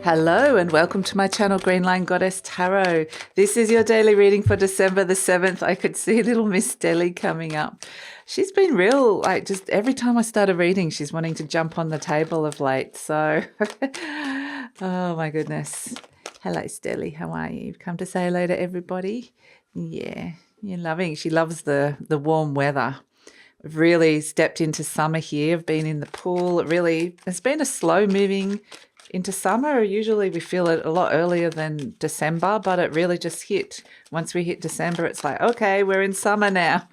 Hello and welcome to my channel GreenLion Goddess Tarot. This is your daily reading for December the 7th. I could see little Miss Deli coming up. She's been real, like just every time I start a reading, she's wanting to jump on the table of late. So, oh my goodness. Hello Steli, how are you? You've come to say hello to everybody? Yeah, you're loving. She loves the warm weather. We've really stepped into summer here. I've been in the pool. It's been a slow moving into summer. Usually we feel it a lot earlier than December, but it really just hit. Once we hit December, it's like, okay, we're in summer now,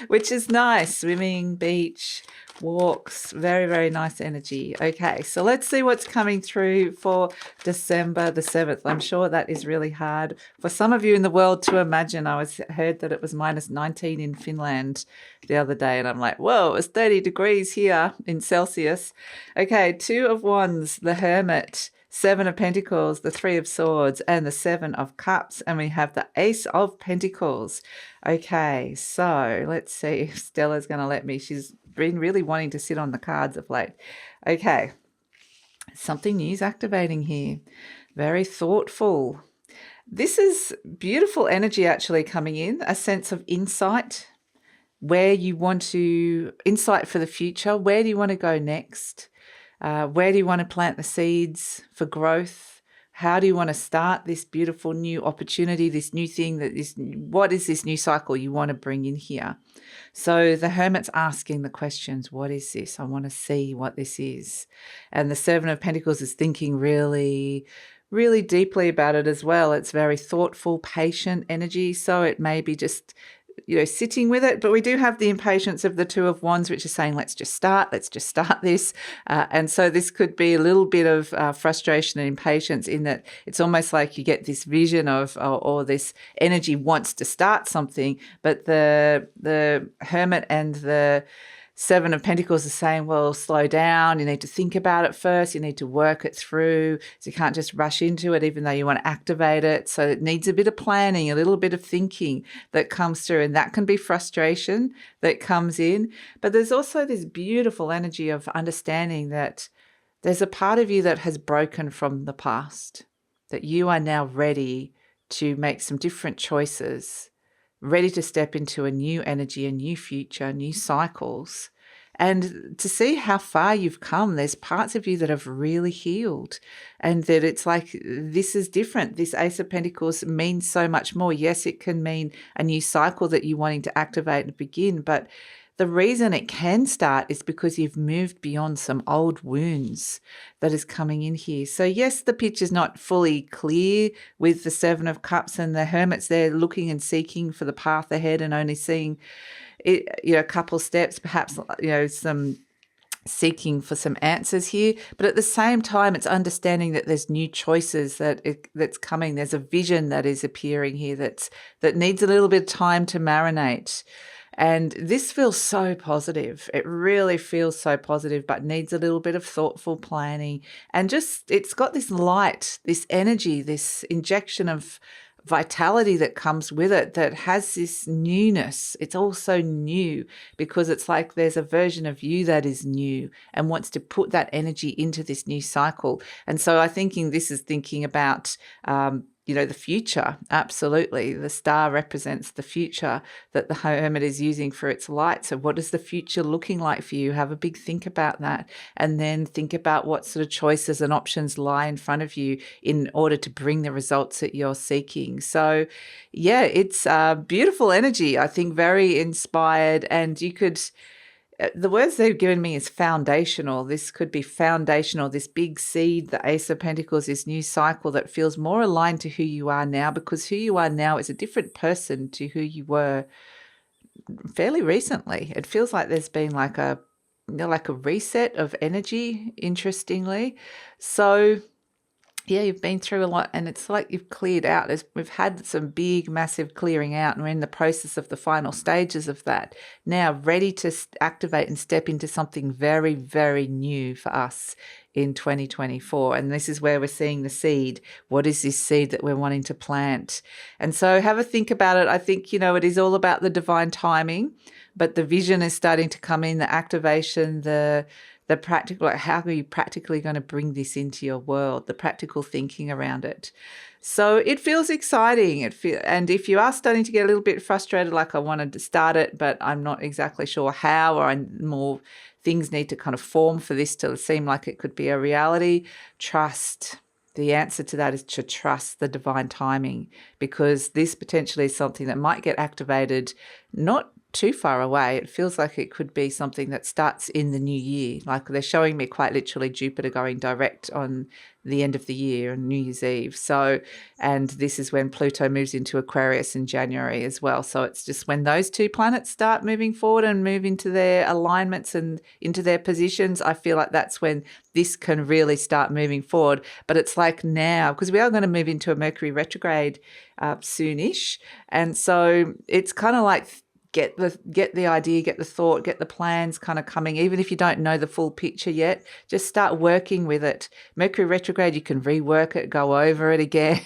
which is nice. Swimming, beach, walks, very, very nice energy. Okay, so let's see what's coming through for December the 7th. I'm sure that is really hard for some of you in the world to imagine. I heard that it was -19 in Finland the other day, and I'm like, whoa, it's 30 degrees here in Celsius. Okay, Two of Wands, the Hermit, Seven of Pentacles, the Three of Swords, and the Seven of Cups, and we have the Ace of Pentacles. Okay, so let's see if Stella's going to let me. She's been really wanting to sit on the cards of late. Okay, something new is activating here. Very thoughtful. This is beautiful energy actually coming in, a sense of insight, where you want to, insight for the future. Where do you want to go next? Where do you want to plant the seeds for growth? How do you want to start this beautiful new opportunity, this new thing what is this new cycle you want to bring in here? So the Hermit's asking the questions, what is this? I want to see what this is. And the Seven of Pentacles is thinking really, really deeply about it as well. It's very thoughtful, patient energy. So it may be just, sitting with it, but we do have the impatience of the Two of Wands, which is saying, let's just start this. And so this could be a little bit of frustration and impatience in that it's almost like you get this vision of, or this energy wants to start something, but the Hermit and the Seven of Pentacles is saying, well, slow down. You need to think about it first. You need to work it through. So you can't just rush into it, even though you want to activate it. So it needs a bit of planning, a little bit of thinking that comes through. And that can be frustration that comes in. But there's also this beautiful energy of understanding that there's a part of you that has broken from the past, that you are now ready to make some different choices, ready to step into a new energy, a new future, new cycles, and to see how far you've come. There's parts of you that have really healed, and that it's like, this is different. This Ace of Pentacles means so much more. Yes, it can mean a new cycle that you're wanting to activate and begin, but the reason it can start is because you've moved beyond some old wounds that is coming in here. So yes, the picture's not fully clear with the Seven of Cups and the Hermit's there looking and seeking for the path ahead and only seeing it, a couple steps, perhaps, some seeking for some answers here. But at the same time, it's understanding that there's new choices that's coming. There's a vision that is appearing here that needs a little bit of time to marinate. And this feels so positive. It really feels so positive, but needs a little bit of thoughtful planning. And just, it's got this light, this energy, this injection of vitality that comes with it that has this newness. It's also new because it's like there's a version of you that is new and wants to put that energy into this new cycle. And so this is thinking about, the future. Absolutely. The star represents the future that the Hermit is using for its light. So what is the future looking like for you? Have a big think about that, and then think about what sort of choices and options lie in front of you in order to bring the results that you're seeking. So yeah, it's beautiful energy. I think very inspired, and you could, the words they've given me is foundational. This could be foundational, this big seed, the Ace of Pentacles, this new cycle that feels more aligned to who you are now, because who you are now is a different person to who you were fairly recently. It feels like there's been like a reset of energy, interestingly. So yeah, you've been through a lot, and it's like you've cleared out. We've had some big, massive clearing out, and we're in the process of the final stages of that. Now, ready to activate and step into something very, very new for us in 2024. And this is where we're seeing the seed. What is this seed that we're wanting to plant? And so have a think about it. I think, it is all about the divine timing, but the vision is starting to come in, the activation, the practical, like how are you practically going to bring this into your world, the practical thinking around it. So it feels exciting. And if you are starting to get a little bit frustrated, like I wanted to start it, but I'm not exactly sure how, or more things need to kind of form for this to seem like it could be a reality, trust. The answer to that is to trust the divine timing, because this potentially is something that might get activated not too far away. It feels like it could be something that starts in the new year. Like they're showing me quite literally Jupiter going direct on the end of the year on New Year's Eve. So, and this is when Pluto moves into Aquarius in January as well. So it's just when those two planets start moving forward and move into their alignments and into their positions, I feel like that's when this can really start moving forward. But it's like now, because we are going to move into a Mercury retrograde soonish. And so it's kind of like get the idea, get the thought, get the plans kind of coming. Even if you don't know the full picture yet, just start working with it. Mercury retrograde, you can rework it, go over it again.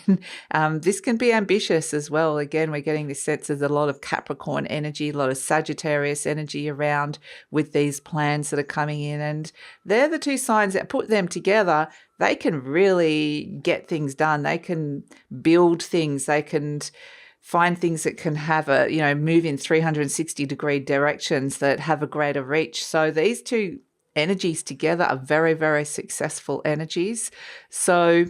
This can be ambitious as well. Again, we're getting this sense of a lot of Capricorn energy, a lot of Sagittarius energy around with these plans that are coming in. And they're the two signs that put them together. They can really get things done. They can build things. They can find things that can have move in 360-degree directions that have a greater reach. So these two energies together are very, very successful energies. So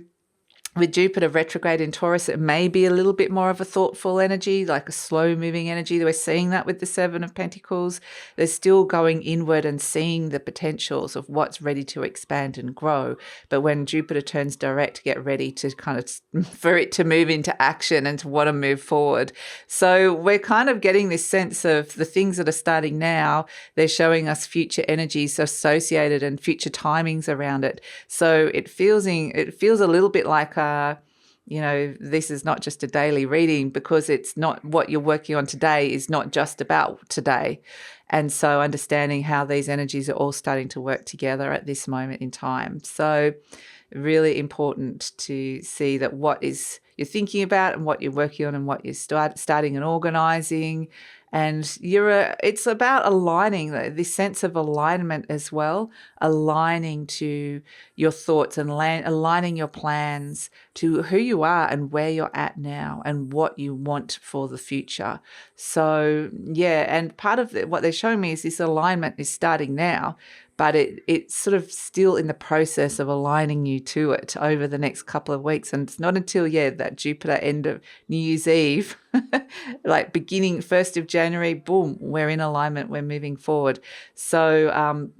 with Jupiter retrograde in Taurus, it may be a little bit more of a thoughtful energy, like a slow-moving energy. We're seeing that with the Seven of Pentacles. They're still going inward and seeing the potentials of what's ready to expand and grow. But when Jupiter turns direct, get ready to kind of for it to move into action and to want to move forward. So we're kind of getting this sense of the things that are starting now. They're showing us future energies associated and future timings around it. So it feels a little bit like this is not just a daily reading, because it's not what you're working on today is not just about today. And so understanding how these energies are all starting to work together at this moment in time. So really important to see that what is you're thinking about and what you're working on and what you're starting and organizing. And it's about aligning, this sense of alignment as well, aligning to your thoughts and aligning your plans to who you are and where you're at now and what you want for the future. So, and part of what they're showing me is this alignment is starting now, but it's sort of still in the process of aligning you to it over the next couple of weeks. And it's not until, that Jupiter end of New Year's Eve, like beginning 1st of January, boom, we're in alignment, we're moving forward. So,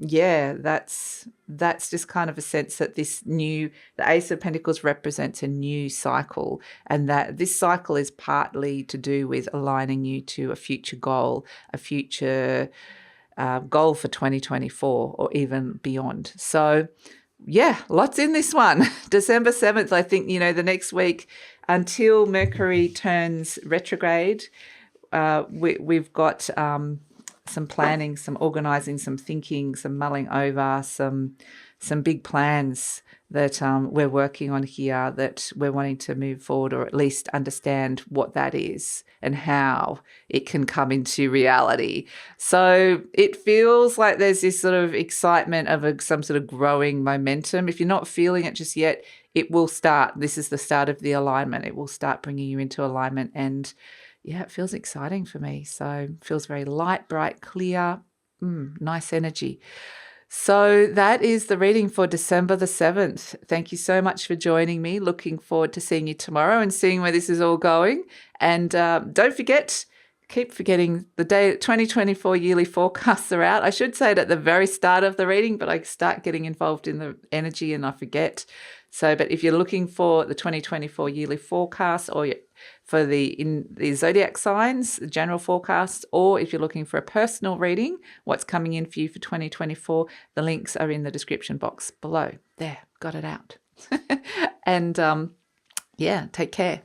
that's just kind of a sense that the Ace of Pentacles represents a new cycle, and that this cycle is partly to do with aligning you to a future goal, a future goal for 2024 or even beyond. So lots in this one. December 7th, I think, the next week until Mercury turns retrograde, we've got some planning, some organizing, some thinking, some mulling over, some big plans that we're working on here that we're wanting to move forward, or at least understand what that is and how it can come into reality. So it feels like there's this sort of excitement of some sort of growing momentum. If you're not feeling it just yet, it will start. This is the start of the alignment. It will start bringing you into alignment, and it feels exciting for me. So it feels very light, bright, clear, nice energy. So that is the reading for December the 7th. Thank you so much for joining me. Looking forward to seeing you tomorrow and seeing where this is all going. And don't forget, keep forgetting the day 2024 yearly forecasts are out. I should say it at the very start of the reading, but I start getting involved in the energy and I forget. So, but if you're looking for the 2024 yearly forecast, or for the zodiac signs, the general forecast, or if you're looking for a personal reading, what's coming in for you for 2024, the links are in the description box below. There, got it out. And take care.